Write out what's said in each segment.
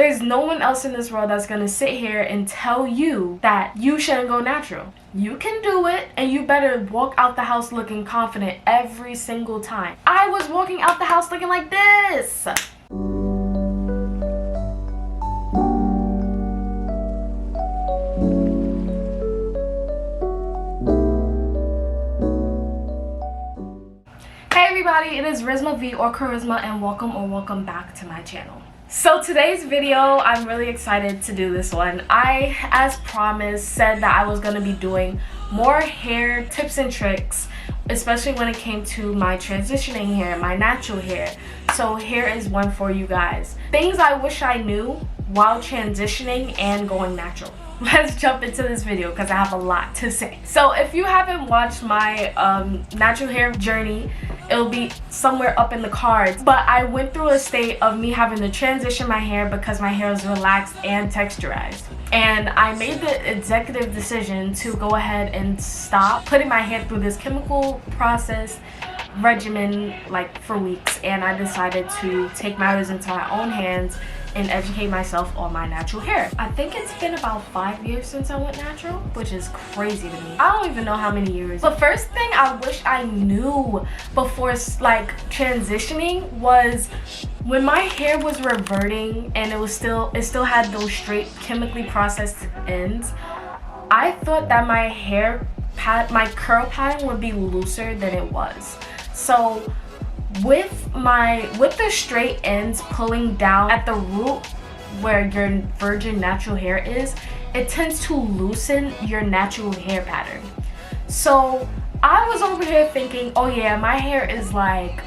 There's no one else in this world that's gonna sit here and tell you that you shouldn't go natural. You can do it, and you better walk out the house looking confident every single time. I was walking out the house looking like this. Hey everybody, it is Rizma V or Charisma, and welcome back to my channel. So today's video, I'm really excited to do this one. I, as promised, said that I was going to be doing more hair tips and tricks, especially when it came to my transitioning hair, my natural hair. So here is one for you guys. Things I wish I knew while transitioning and going natural. Let's jump into this video because I have a lot to say. So if you haven't watched my natural hair journey, it'll be somewhere up in the cards. But I went through a state of me having to transition my hair because my hair was relaxed and texturized. And I made the executive decision to go ahead and stop putting my hair through this chemical process regimen like for weeks, and I decided to take matters into my own hands and educate myself on my natural hair. I think it's been about 5 years since I went natural, which is crazy to me. I don't even know how many years. The first thing I wish I knew before like transitioning was when my hair was reverting and it still had those straight chemically processed ends. I thought that my curl pattern would be looser than it was. So with the straight ends pulling down at the root where your virgin natural hair is, it tends to loosen your natural hair pattern. So I was over here thinking, oh yeah, my hair is like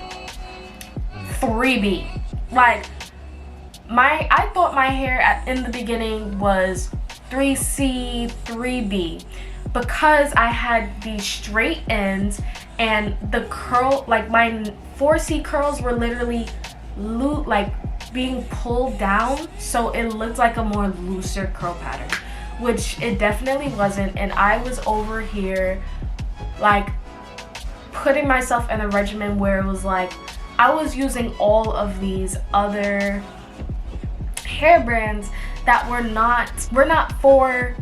3B. Like I thought my hair in the beginning was 3C, 3B, because I had these straight ends and the curl, like my 4C curls were literally being pulled down, so it looked like a more looser curl pattern, which it definitely wasn't. And I was over here like putting myself in a regimen where it was like I was using all of these other hair brands that were not for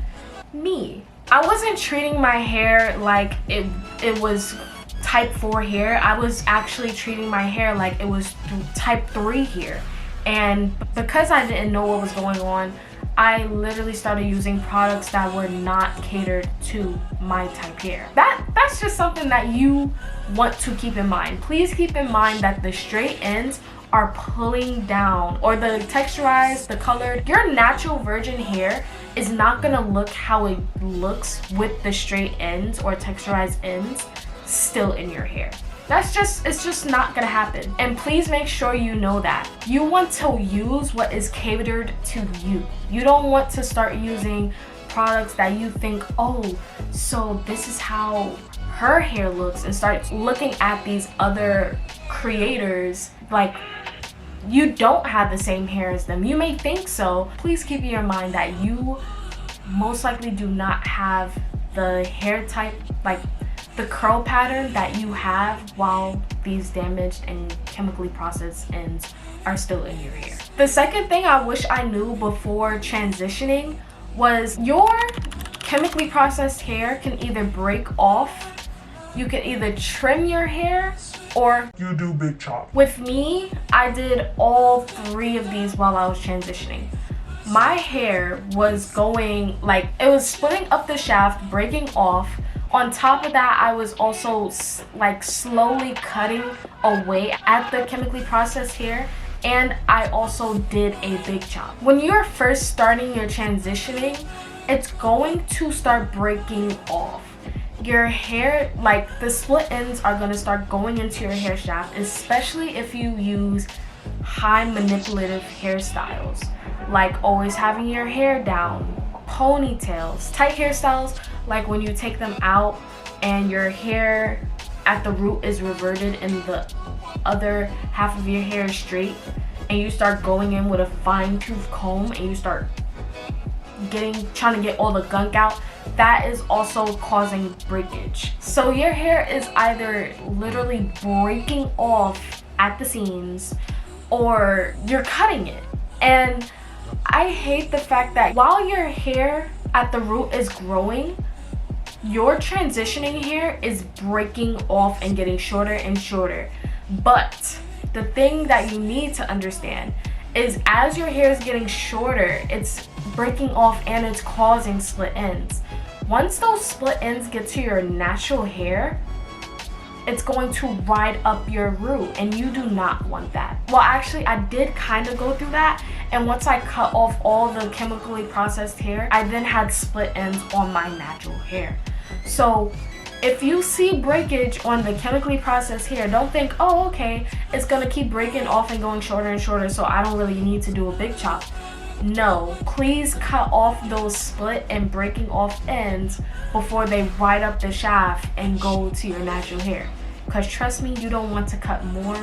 me. I wasn't treating my hair like it was type 4 hair. I was actually treating my hair like it was type 3 hair. And because I didn't know what was going on, I literally started using products that were not catered to my type hair. That's just something that you want to keep in mind. Please keep in mind that the straight ends are pulling down, or the texturized, the colored. Your natural virgin hair is not gonna look how it looks with the straight ends or texturized ends still in your hair. It's just not gonna happen. And please make sure you know that. You want to use what is catered to you. You don't want to start using products that you think, oh, so this is how her hair looks, and start looking at these other creators like you don't have the same hair as them. You may think so. Please keep in your mind that you most likely do not have the hair type, like the curl pattern that you have while these damaged and chemically processed ends are still in your hair. The second thing I wish I knew before transitioning was your chemically processed hair can either break off. You can either trim your hair or you do big chop. With me, I did all 3 of these while I was transitioning. My hair was going like, it was splitting up the shaft, breaking off. On top of that, I was also like slowly cutting away at the chemically processed hair, and I also did a big chop. When you're first starting your transitioning, it's going to start breaking off. Your hair, like the split ends are going to start going into your hair shaft, especially if you use high manipulative hairstyles, like always having your hair down, ponytails, tight hairstyles, like when you take them out and your hair at the root is reverted and the other half of your hair is straight, and you start going in with a fine-tooth comb and you start trying to get all the gunk out, that is also causing breakage. So your hair is either literally breaking off at the seams or you're cutting it. And I hate the fact that while your hair at the root is growing, your transitioning hair is breaking off and getting shorter and shorter. But the thing that you need to understand is as your hair is getting shorter, it's breaking off and it's causing split ends. Once those split ends get to your natural hair, it's going to ride up your root, and you do not want that. Well, actually, I did kind of go through that, and once I cut off all the chemically processed hair, I then had split ends on my natural hair. So if you see breakage on the chemically processed hair, don't think, oh, okay, it's gonna keep breaking off and going shorter and shorter, so I don't really need to do a big chop. No, please cut off those split and breaking off ends before they ride up the shaft and go to your natural hair. Because trust me, you don't want to cut more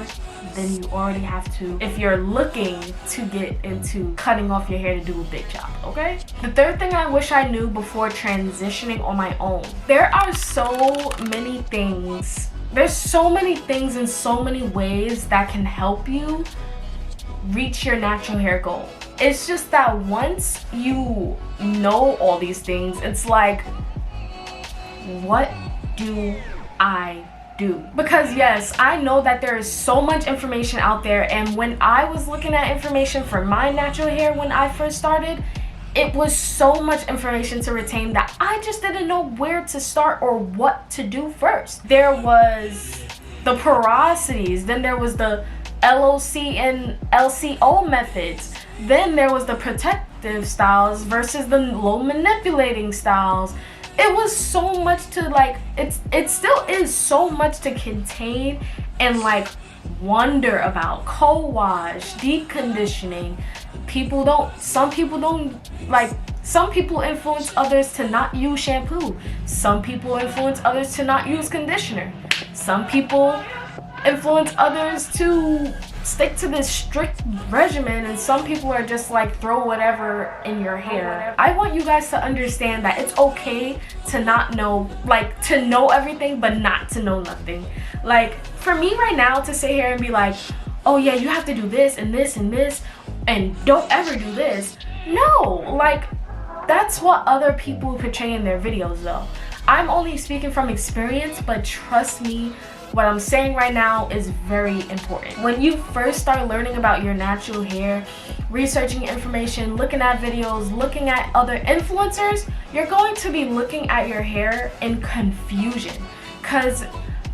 than you already have to if you're looking to get into cutting off your hair to do a big chop, okay? The third thing I wish I knew before transitioning on my own. There are so many things. There's so many things in so many ways that can help you reach your natural hair goal. It's just that once you know all these things, it's like, what do I do? Because yes, I know that there is so much information out there, and when I was looking at information for my natural hair when I first started, it was so much information to retain that I just didn't know where to start or what to do first. There was the porosities, then there was the LOC and LCO methods, then there was the protective styles versus the low manipulating styles. It was so much to like, it still is so much to contain and like wonder about. Co-wash, deep conditioning. Some people influence others to not use shampoo. Some people influence others to not use conditioner. Some people influence others to stick to this strict regimen, and some people are just like throw whatever in your hair. I want you guys to understand that it's okay to not know, like to know everything but not to know nothing. Like for me right now to sit here and be like, oh yeah, you have to do this and this and this and don't ever do this. No, like that's what other people portray in their videos though. I'm only speaking from experience, but trust me, what I'm saying right now is very important. When you first start learning about your natural hair, researching information, looking at videos, looking at other influencers, you're going to be looking at your hair in confusion. Because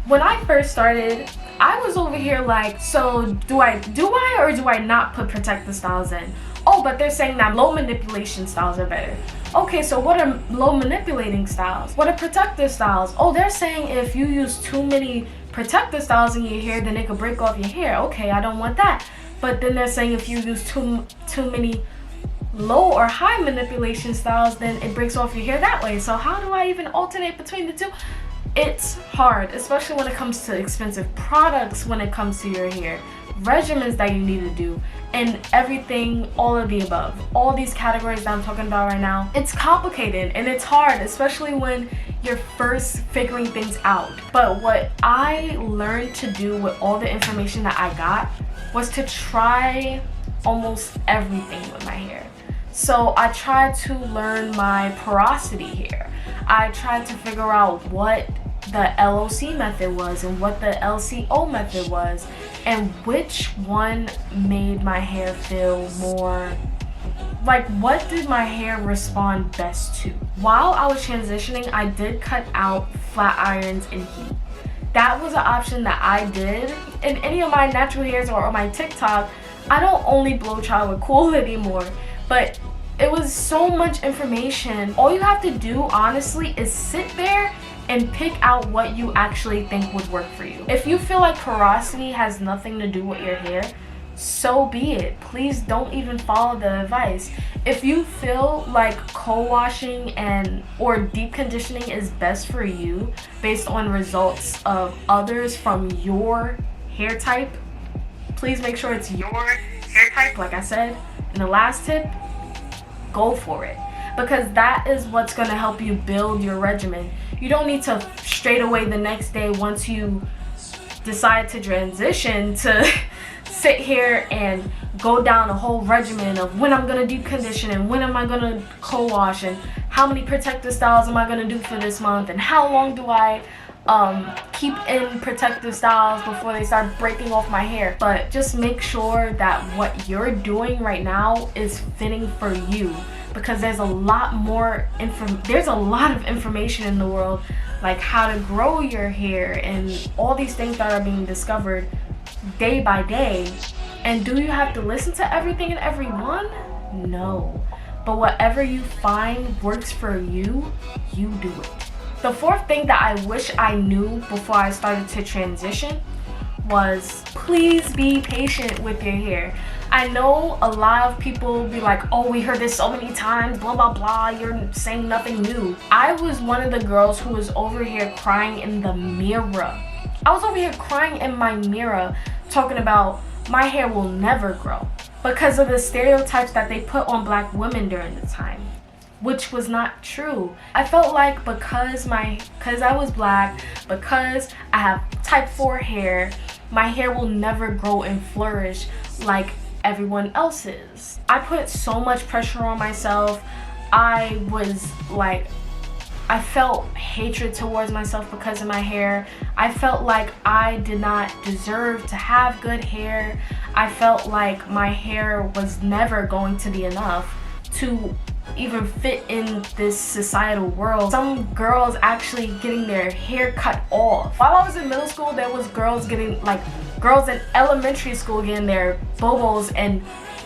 when I first started, I was over here like, so do I or do I not put protective styles in? Oh, but they're saying that low manipulation styles are better. Okay, so what are low manipulating styles? What are protective styles? Oh, they're saying if you use too many protective styles in your hair, then it could break off your hair. Okay, I don't want that. But then they're saying if you use too many low or high manipulation styles, then it breaks off your hair that way. So how do I even alternate between the two? It's hard, especially when it comes to expensive products, when it comes to your hair, regimens that you need to do, and everything, all of the above. All these categories that I'm talking about right now, it's complicated and it's hard, especially when you're first figuring things out. But what I learned to do with all the information that I got was to try almost everything with my hair. So I tried to learn my porosity hair. I tried to figure out what the LOC method was and what the LCO method was, and which one made my hair feel more like, what did my hair respond best to. While I was transitioning, I did cut out flat irons and heat. That was an option that I did. In any of my natural hairs or on my TikTok, I don't only blow dry with cool anymore, but it was so much information. All you have to do honestly is sit there and pick out what you actually think would work for you. If you feel like porosity has nothing to do with your hair, so be it. Please don't even follow the advice. If you feel like co-washing and or deep conditioning is best for you based on results of others from your hair type, please make sure it's your hair type, like I said in the last tip. Go for it, because that is what's going to help you build your regimen. You don't need to straight away the next day, once you decide to transition, to sit here and go down a whole regimen of when I'm gonna deep condition and when am I gonna co-wash and how many protective styles am I gonna do for this month and how long do I keep in protective styles before they start breaking off my hair. But just make sure that what you're doing right now is fitting for you, because there's a lot of information in the world, like how to grow your hair and all these things that are being discovered day by day. And do you have to listen to everything and everyone? No. But whatever you find works for you, you do it. The fourth thing that I wish I knew before I started to transition was, please be patient with your hair. I know a lot of people be like, oh, we heard this so many times, blah, blah, blah, you're saying nothing new. I was one of the girls who was over here crying in the mirror. I was over here crying in my mirror talking about my hair will never grow because of the stereotypes that they put on black women during the time, which was not true. I felt like because I was black, because I have type 4 hair, my hair will never grow and flourish like everyone else's. I put so much pressure on myself. I felt hatred towards myself because of my hair. I felt like I did not deserve to have good hair. I felt like my hair was never going to be enough to even fit in this societal world. Some girls actually getting their hair cut off. While I was in middle school, there was girls in elementary school getting their bobos and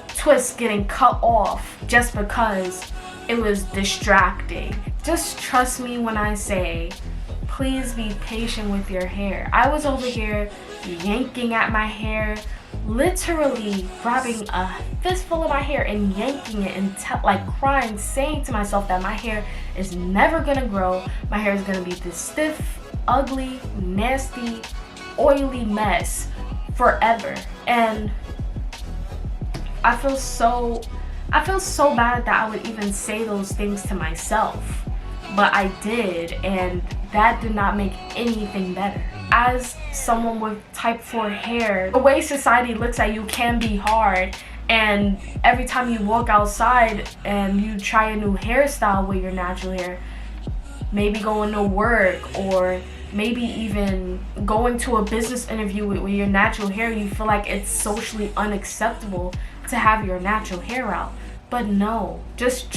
twists getting cut off just because it was distracting. Just trust me when I say, please be patient with your hair. I was over here yanking at my hair, literally grabbing a fistful of my hair and yanking it and crying, saying to myself that my hair is never gonna grow. My hair is gonna be this stiff, ugly, nasty, oily mess forever. And I feel so bad that I would even say those things to myself, but I did, and that did not make anything better. As someone with type 4 hair, the way society looks at you can be hard, and every time you walk outside and you try a new hairstyle with your natural hair, maybe going to work or maybe even going to a business interview with your natural hair, you feel like it's socially unacceptable to have your natural hair out. But no, just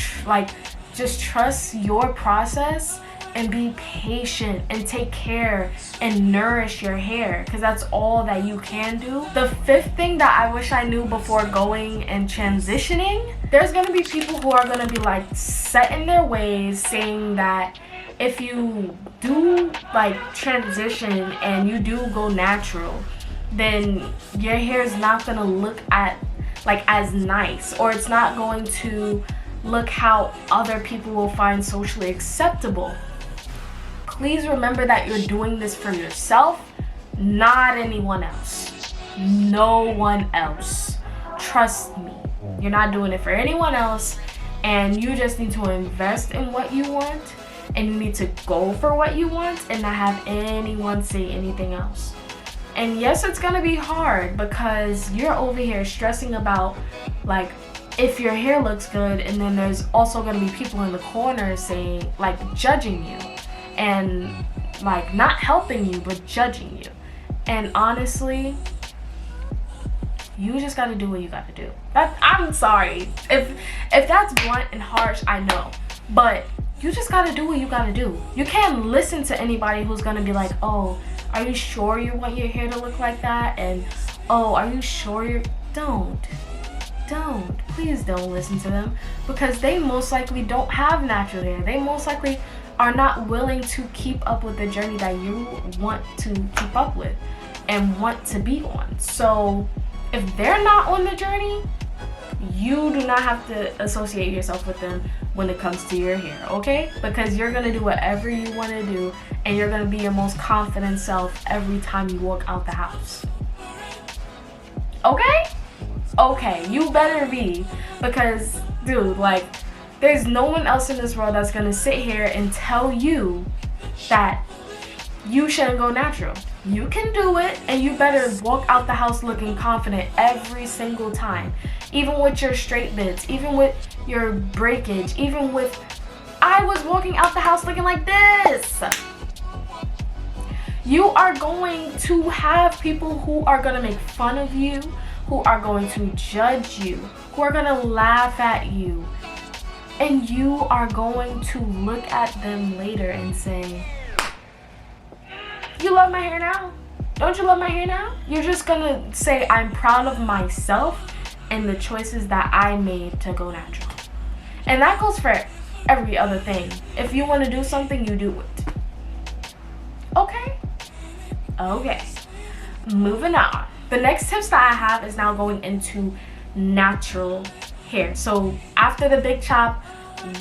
trust your process and be patient and take care and nourish your hair, because that's all that you can do. The fifth thing that I wish I knew before going and transitioning, there's gonna be people who are gonna be set in their ways, saying that if you do transition and you do go natural, then your hair is not gonna look as nice, or it's not going to look how other people will find socially acceptable. Please remember that you're doing this for yourself, not anyone else. No one else. Trust me. You're not doing it for anyone else, and you just need to invest in what you want, and you need to go for what you want and not have anyone say anything else. And yes, it's gonna be hard because you're over here stressing about if your hair looks good, and then there's also gonna be people in the corner saying judging you and not helping you but judging you. And honestly, you just gotta do what you gotta do. I'm sorry if that's blunt and harsh, I know, but you just gotta do what you gotta do. You can't listen to anybody who's gonna be like, oh, are you sure you want your hair to look like that? And oh, are you sure you're... Please don't listen to them, because they most likely don't have natural hair. They most likely are not willing to keep up with the journey that you want to keep up with and want to be on. So if they're not on the journey, you do not have to associate yourself with them when it comes to your hair, okay? Because you're gonna do whatever you want to do, and you're gonna be your most confident self every time you walk out the house. Okay, you better be, because dude, there's no one else in this world that's gonna sit here and tell you that you shouldn't go natural. You can do it, and you better walk out the house looking confident every single time. Even with your straight bits, even with your breakage, even with... I was walking out the house looking like this. You are going to have people who are going to make fun of you, who are going to judge you, who are going to laugh at you. And you are going to look at them later and say, you love my hair now? Don't you love my hair now? You're just gonna say, I'm proud of myself and the choices that I made to go natural. And that goes for every other thing. If you want to do something, you do it. Okay? Okay. Moving on. The next tips that I have is now going into natural hair. So after the big chop,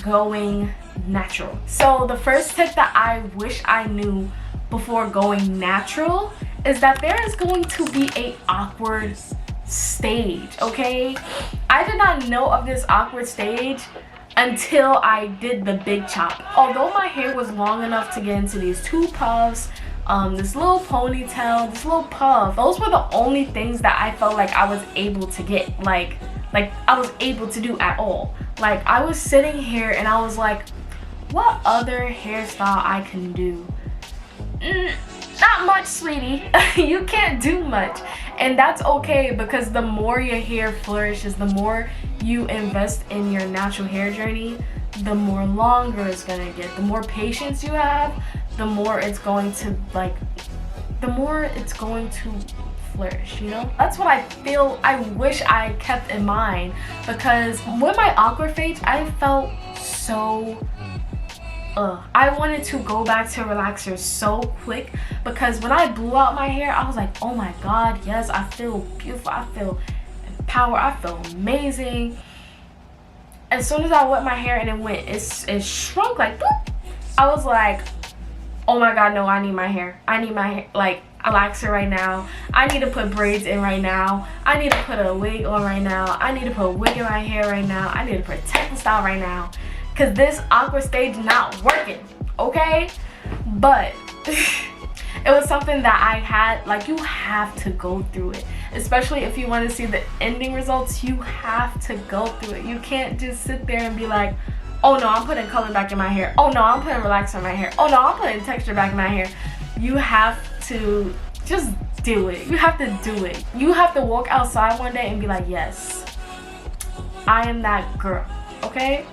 going natural. So the first tip that I wish I knew before going natural is that there is going to be a awkward stage, okay? I did not know of this awkward stage until I did the big chop. Although my hair was long enough to get into these two puffs, this little ponytail, this little puff, those were the only things that I felt like I was able to get, like I was able to do at all. Like, I was sitting here and I was like, what other hairstyle I can do? Not much, sweetie. You can't do much, and that's okay, because the more your hair flourishes, the more you invest in your natural hair journey, the more longer it's gonna get. The more patience you have, the more it's going to flourish, you know? That's what I feel I wish I kept in mind, because with my awkward phase, I felt so I wanted to go back to relaxers so quick, because when I blew out my hair, I was like, oh my god, yes, I feel beautiful, I feel empowered, I feel amazing. As soon as I wet my hair and it shrunk like boop, I was like, oh my god, no, I need my hair like a relaxer right now. I need to put braids in right now. I need to put a wig on right now. I need to put a wig in my hair right now. I need to put a techno style right now, because this awkward stage not working, okay? But it was something that I had, like, you have to go through it. Especially if you want to see the ending results, you have to go through it. You can't just sit there and be like, oh no, I'm putting color back in my hair. Oh no, I'm putting relaxer in my hair. Oh no, I'm putting texture back in my hair. You have to just do it. You have to do it. You have to walk outside one day and be like, yes, I am that girl, okay?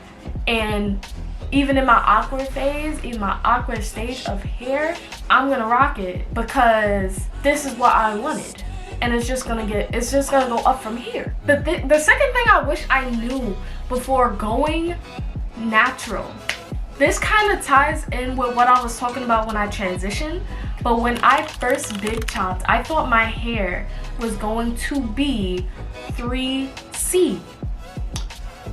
And even in my awkward phase, even my awkward stage of hair, I'm gonna rock it, because this is what I wanted, and it's just gonna go up from here. The second thing I wish I knew before going natural, this kind of ties in with what I was talking about when I transitioned, but when I first big chopped, I thought my hair was going to be 3C.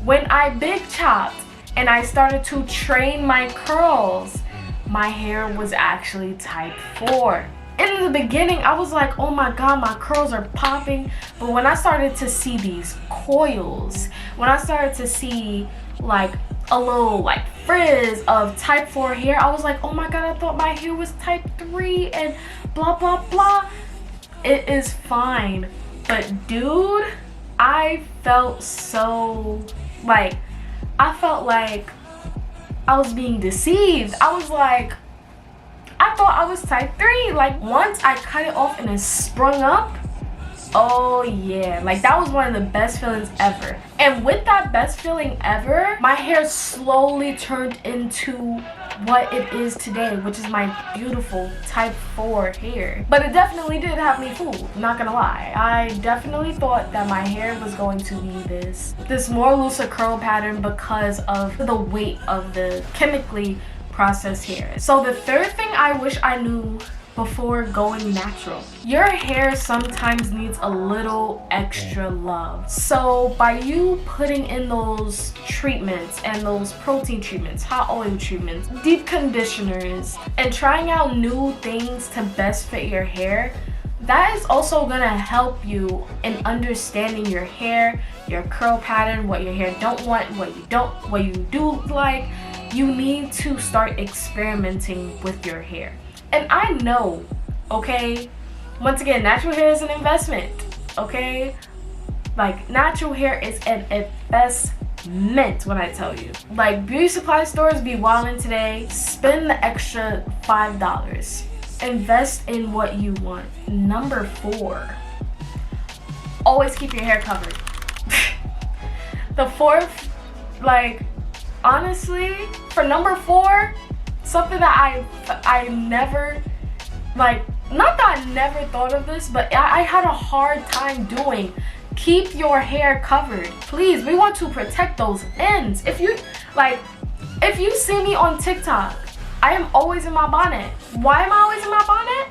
When I big chopped and I started to train my curls, my hair was actually type 4. In the beginning, I was like, oh my god, my curls are popping. But when I started to see these coils, when I started to see like a little like frizz of type 4 hair, I was like, oh my god, I thought my hair was type 3 and blah blah blah. It is fine, but dude, I felt so like, I felt like I was being deceived. I was like, I thought I was type 3. Like, once I cut it off and it sprung up, oh yeah, like that was one of the best feelings ever. And with that best feeling ever, my hair slowly turned into what it is today, which is my beautiful type 4 hair. But it definitely did have me fooled, not gonna lie. I definitely thought that my hair was going to be this more looser curl pattern because of the weight of the chemically processed hair. So the third thing I wish I knew before going natural, your hair sometimes needs a little extra love. So by you putting in those treatments and those protein treatments, hot oil treatments, deep conditioners, and trying out new things to best fit your hair, that is also gonna help you in understanding your hair, your curl pattern, what your hair don't want, what you do like. You need to start experimenting with your hair. And I know, okay, once again, natural hair is an investment, okay? Like, natural hair is an investment when I tell you. Like, beauty supply stores be wildin' today. Spend the extra $5. Invest in what you want. Number 4, always keep your hair covered. The 4th, like, honestly, for number 4, something that I never, like, not that I never thought of this, but I had a hard time doing. Keep your hair covered. Please, we want to protect those ends. If you see me on TikTok, I am always in my bonnet. Why am I always in my bonnet?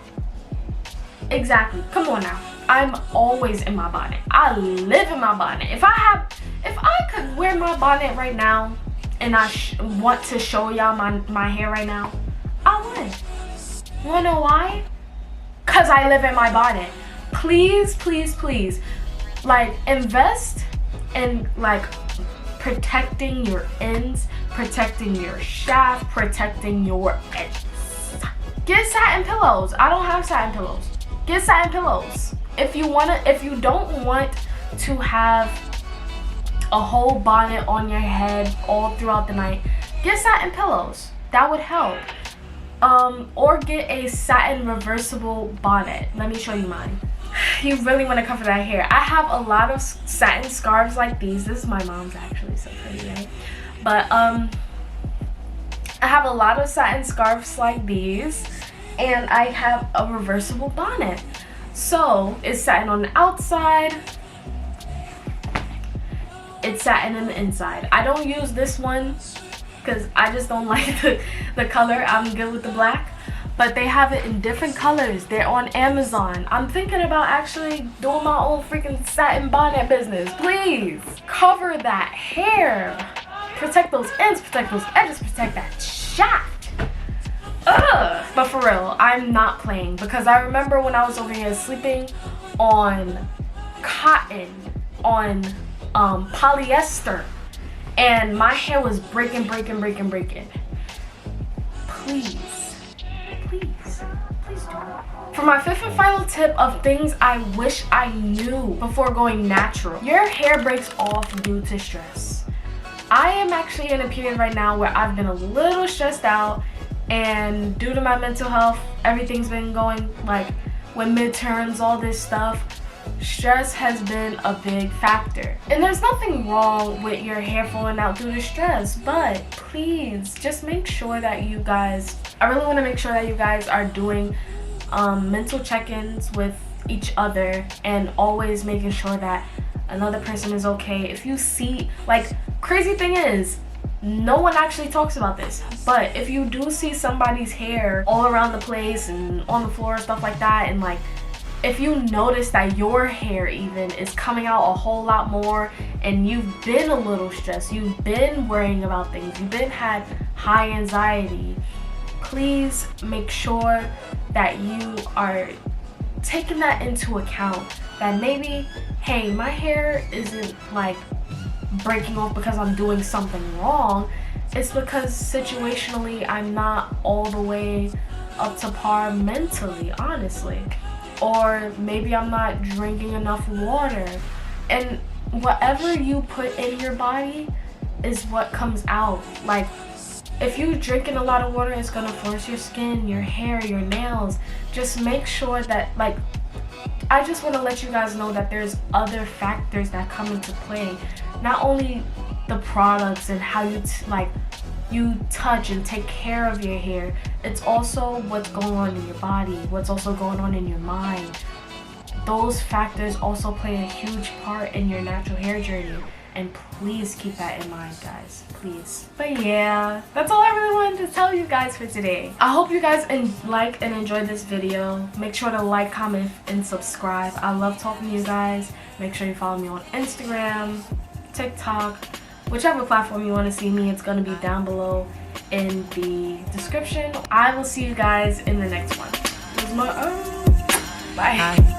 Exactly. Come on now. I'm always in my bonnet. I live in my bonnet. If I could wear my bonnet right now and I want to show y'all my hair right now, I would. You wanna know why? Cause I live in my bonnet. Please, please, please, like, invest in, like, protecting your ends, protecting your shaft, protecting your ends. Get satin pillows. I don't have satin pillows. Get satin pillows. If you don't want to have a whole bonnet on your head all throughout the night, get satin pillows. That would help. Or get a satin reversible bonnet. Let me show you mine. You really want to cover that hair. I have a lot of satin scarves like these. This is my mom's, actually, so pretty, right? But I have a lot of satin scarves like these, and I have a reversible bonnet. So it's satin on the outside, it's satin in the inside. I don't use this one because I just don't like the color. I'm good with the black. But they have it in different colors. They're on Amazon. I'm thinking about actually doing my own freaking satin bonnet business. Please cover that hair. Protect those ends, protect those edges, protect that shaft. Ugh. But for real, I'm not playing, because I remember when I was over here sleeping on cotton, on polyester, and my hair was breaking. Please do it. For my 5th and final tip of things I wish I knew before going natural: your hair breaks off due to stress. I am actually in a period right now where I've been a little stressed out, and due to my mental health, everything's been going, like, with midterms, all this stuff, stress has been a big factor. And there's nothing wrong with your hair falling out due to stress, but please just make sure that you guys, I really want to make sure that you guys are doing mental check-ins with each other, and always making sure that another person is okay. If you see, like, crazy thing is, no one actually talks about this, but if you do see somebody's hair all around the place and on the floor and stuff like that, and, like, if you notice that your hair even is coming out a whole lot more, and you've been a little stressed, you've been worrying about things, you've been had high anxiety, please make sure that you are taking that into account. That maybe, hey, my hair isn't, like, breaking off because I'm doing something wrong. It's because situationally I'm not all the way up to par mentally, honestly. Or maybe I'm not drinking enough water. And whatever you put in your body is what comes out. Like, if you're drinking a lot of water, it's gonna force your skin, your hair, your nails. Just make sure that, like, I just want to let you guys know that there's other factors that come into play. Not only the products and how you you touch and take care of your hair, it's also what's going on in your body, what's also going on in your mind. Those factors also play a huge part in your natural hair journey, and please keep that in mind, guys, please. But yeah, that's all I really wanted to tell you guys for today. I hope you guys like and enjoyed this video. Make sure to like, comment, and subscribe. I love talking to you guys. Make sure you follow me on Instagram, TikTok, whichever platform you want to see me. It's going to be down below in the description. I will see you guys in the next one. This is my Bye.